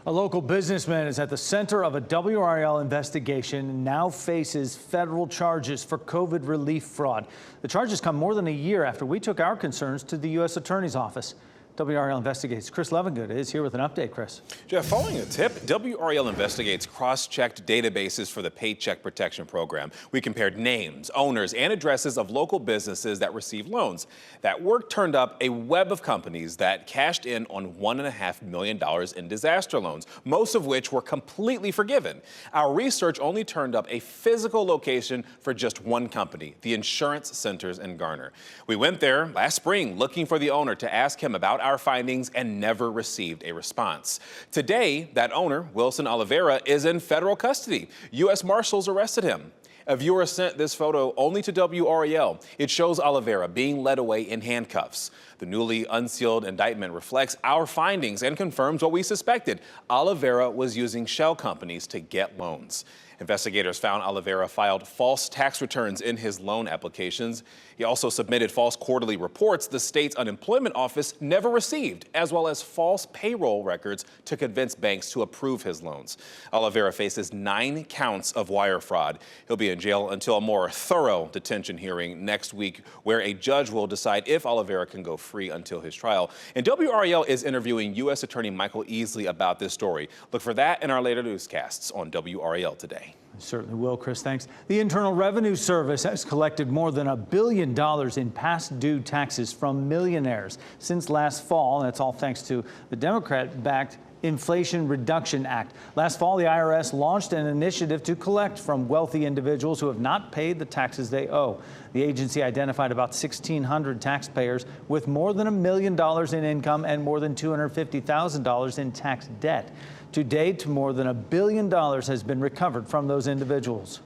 A local businessman is at the center of a WRAL investigation and now faces federal charges for COVID relief fraud. The charges come more than a year after we took our concerns to the U.S. Attorney's Office. WRAL Investigates' Chris Levengood is here with an update. Chris. Jeff, following a tip, WRAL Investigates cross-checked databases for the Paycheck Protection Program. We compared names, owners, and addresses of local businesses that received loans. That work turned up a web of companies that cashed in on $1.5 million in disaster loans, most of which were completely forgiven. Our research only turned up a physical location for just one company, the insurance centers in Garner. We went there last spring looking for the owner to ask him about our findings and never received a response. Today, that owner, Wilson Oliveira, is in federal custody. U.S. Marshals arrested him. A viewer sent this photo only to WRAL. It shows Oliveira being led away in handcuffs. The newly unsealed indictment reflects our findings and confirms what we suspected. Oliveira was using shell companies to get loans. Investigators found Oliveira filed false tax returns in his loan applications. He also submitted false quarterly reports the state's unemployment office never received, as well as false payroll records to convince banks to approve his loans. Oliveira faces 9 counts of wire fraud. He'll be in jail until a more thorough detention hearing next week, where a judge will decide if Oliveira can go free until his trial. And WRAL is interviewing U.S. Attorney Michael Easley about this story. Look for that in our later newscasts on WRAL Today. Certainly will, Chris. Thanks. The Internal Revenue Service has collected more than $1 billion in past due taxes from millionaires since last fall. That's all thanks to the Democrat-backed Inflation Reduction Act. Last fall, the IRS launched an initiative to collect from wealthy individuals who have not paid the taxes they owe. The agency identified about 1,600 taxpayers with more than $1 million in income and more than $250,000 in tax debt. To date, more than $1 billion has been recovered from those individuals.